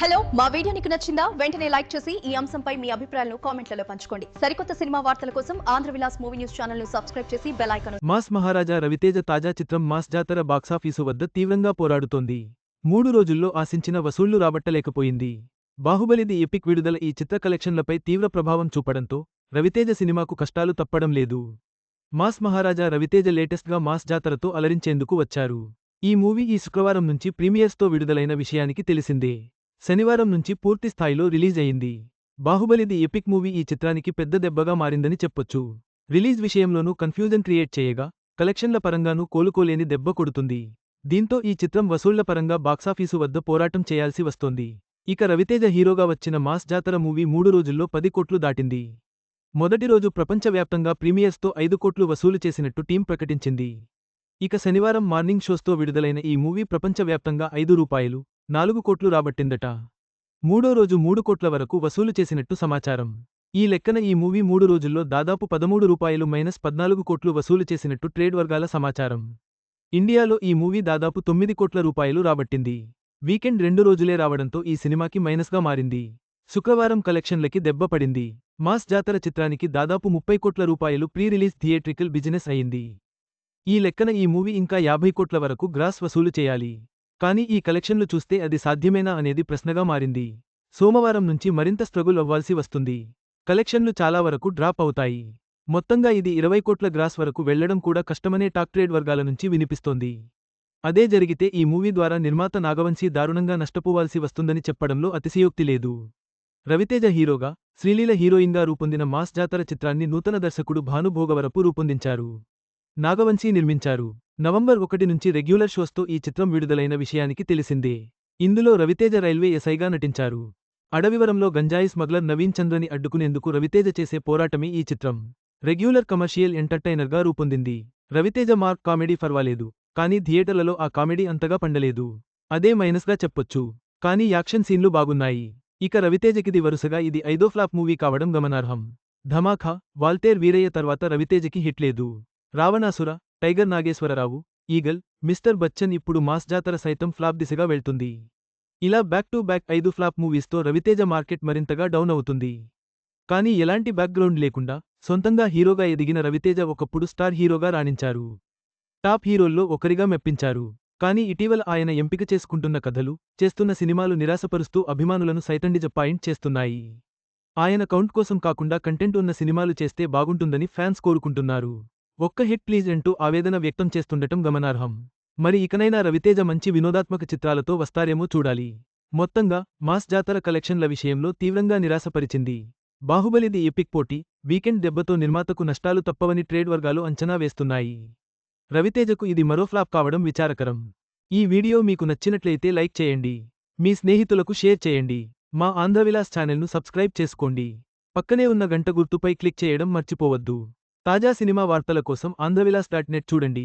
Hello మా video నీకు నచ్చిందా వెంటనే లైక్ చేసి ఈ అంశంపై మీ అభిప్రాయాలను కామెంట్లలో పంచుకోండి. సరికొత్త సినిమా వార్తల కోసం Andhra Vilas movie news channel ను సబ్స్క్రైబ్ చేసి బెల్ ఐకాన్ మాస్ మహారాజా రవితేజ తాజా చిత్రం మాస్ జాతర బాక్సాఫీసు వద్ద తీవ్రంగా పోరాడుతోంది. 3 రోజుల్లో ఆశించిన వసూళ్లు రాబట్టలేకపోయింది. బాహుబలి ది ఎపిక్ విడుదల ఈ చిత్ర కలెక్షన్లపై తీవ్ర ప్రభావం చూపడంతో రవితేజ సినిమాకు కష్టాలు తప్పడం లేదు. మాస్ మహారాజా రవితేజ లేటెస్ట్గా మాస్ జాతరతో అలరించేందుకు వచ్చారు. ఈ మూవీ ఈ శుక్రవారం నుంచి ప్రీమియర్స్తో విడుదలైన విషయానికి తెలిసిందే. శనివారం నుంచి పూర్తి స్థాయిలో రిలీజ్ అయింది. బాహుబలి ది ఎపిక్ మూవీ ఈ చిత్రానికి పెద్ద దెబ్బగా మారిందని చెప్పొచ్చు. రిలీజ్ విషయంలోనూ కన్ఫ్యూజన్ క్రియేట్ చేయగా, కలెక్షన్ల పరంగానూ కోలుకోలేని దెబ్బ కొడుతుంది. దీంతో ఈ చిత్రం వసూళ్ల పరంగా బాక్సాఫీసు వద్ద పోరాటం చేయాల్సి వస్తోంది. ఇక రవితేజ హీరోగా వచ్చిన మాస్ జాతర మూవీ 3 రోజుల్లో 10 కోట్లు దాటింది. మొదటి రోజు ప్రపంచవ్యాప్తంగా ప్రీమియర్స్తో 5 కోట్లు వసూలు చేసినట్టు టీం ప్రకటించింది. ఇక శనివారం మార్నింగ్ షోస్తో విడుదలైన ఈ మూవీ ప్రపంచవ్యాప్తంగా రూ. 4 కోట్లు రాబట్టిందట. మూడో రోజు 3 కోట్ల వరకు వసూలు చేసినట్టు సమాచారం. ఈ లెక్కన ఈ మూవీ 3 రోజుల్లో దాదాపు రూ. 13 - 14 కోట్లు వసూలు చేసినట్టు ట్రేడ్ వర్గాల సమాచారం. ఇండియాలో ఈ మూవీ దాదాపు 9 కోట్ల రూపాయలు రాబట్టింది. వీకెండ్ 2 రోజులే రావడంతో ఈ సినిమాకి మైనస్గా మారింది. శుక్రవారం కలెక్షన్లకి దెబ్బ పడింది. మాస్ జాతర చిత్రానికి దాదాపు 30 కోట్ల రూపాయలు ప్రీ రిలీజ్ థియేట్రికల్ బిజినెస్ అయింది. ఈ లెక్కన ఈ మూవీ ఇంకా 50 కోట్ల వరకు గ్రాస్ వసూలు చేయాలి. కానీ ఈ కలెక్షన్లు చూస్తే అది సాధ్యమేనా అనేది ప్రశ్నగా మారింది. సోమవారం నుంచి మరింత స్ట్రగుల్ అవ్వాల్సి వస్తుంది. కలెక్షన్లు చాలా వరకు డ్రాప్ అవుతాయి. మొత్తంగా ఇది 20 కోట్ల గ్రాస్ వరకు వెళ్లడం కూడా కష్టమనే టాక్ ట్రేడ్ వర్గాల నుంచి వినిపిస్తోంది. అదే జరిగితే ఈ మూవీ ద్వారా నిర్మాత నాగవంశీ దారుణంగా నష్టపోవాల్సి వస్తుందని చెప్పడంలో అతిశయోక్తి లేదు. రవితేజ హీరోగా, శ్రీలీల హీరోయిన్గా రూపొందిన మాస్ జాతర చిత్రాన్ని నూతన దర్శకుడు భాను భోగవరపు రూపొందించారు. నాగవంశీ నిర్మించారు. నవంబర్ 1 నుంచి రెగ్యులర్ షోస్తో ఈ చిత్రం విడుదలైన విషయానికి తెలిసిందే. ఇందులో రవితేజ రైల్వే ఎస్ఐగా నటించారు. అడవివరంలో గంజాయి స్మగ్లర్ నవీన్ చంద్రని అడ్డుకునేందుకు రవితేజ చేసే పోరాటమే ఈ చిత్రం. రెగ్యులర్ కమర్షియల్ ఎంటర్టైనర్గా రూపొందింది. రవితేజ మార్క్ కామెడీ పర్వాలేదు, కానీ థియేటర్లలో ఆ కామెడీ అంతగా పండలేదు. అదే మైనస్గా చెప్పొచ్చు. కానీ యాక్షన్ సీన్లు బాగున్నాయి. ఇక రవితేజకిది వరుసగా ఇది 5దో ఫ్లాప్ మూవీ కావడం గమనార్హం. ధమాకా, వాల్తేర్ వీరయ్య తర్వాత రవితేజకి హిట్ లేదు. Ravanasura, Tiger Nageswararao, Eagle, Mister Bachchan ఇప్పుడు మాస్ జాతర సైతం ఫ్లాప్ దిశగా వెళ్తుంది. ఇలా బ్యాక్ టు బ్యాక్ 5 ఫ్లాప్ మూవీస్తో రవితేజ మార్కెట్ మరింతగా డౌన్ అవుతుంది. కానీ ఎలాంటి బ్యాక్గ్రౌండ్ లేకుండా సొంతంగా హీరోగా ఎదిగిన రవితేజ ఒకప్పుడు స్టార్ హీరోగా రాణించారు. టాప్ హీరోల్లో ఒకరిగా మెప్పించారు. కానీ ఇటీవల ఆయన ఎంపిక చేసుకుంటున్న కథలు, చేస్తున్న సినిమాలు నిరాశపరుస్తూ అభిమానులను సైతండిజపాయింట్ చేస్తున్నాయి. ఆయన కౌంట్ కోసం కాకుండా కంటెంట్ ఉన్న సినిమాలు చేస్తే బాగుంటుందని ఫ్యాన్స్ కోరుకుంటున్నారు. ఒక్క హిట్ ప్లీజ్ అంటూ ఆవేదన వ్యక్తం చేస్తుండటం గమనార్హం. మరి ఇకనైనా రవితేజ మంచి వినోదాత్మక చిత్రాలతో వస్తారేమో చూడాలి. మొత్తంగా మాస్ జాతర కలెక్షన్ల విషయంలో తీవ్రంగా నిరాశపరిచింది. బాహుబలి ది ఎపిక్ పోటీ, వీకెండ్ దెబ్బతో నిర్మాతకు నష్టాలు తప్పవని ట్రేడ్ వర్గాలు అంచనా వేస్తున్నాయి. రవితేజకు ఇది మరో ఫ్లాప్ కావడం విచారకరం. ఈ వీడియో మీకు నచ్చినట్లయితే లైక్ చేయండి. మీ స్నేహితులకు షేర్ చేయండి. మా ఆంధ్రవిలాస్ ఛానల్ను సబ్స్క్రైబ్ చేసుకోండి. పక్కనే ఉన్న గంట గుర్తుపై క్లిక్ చేయడం మర్చిపోవద్దు. తాజా సినిమా వార్తల కోసం ఆంధ్రవిలాస్.net చూడండి.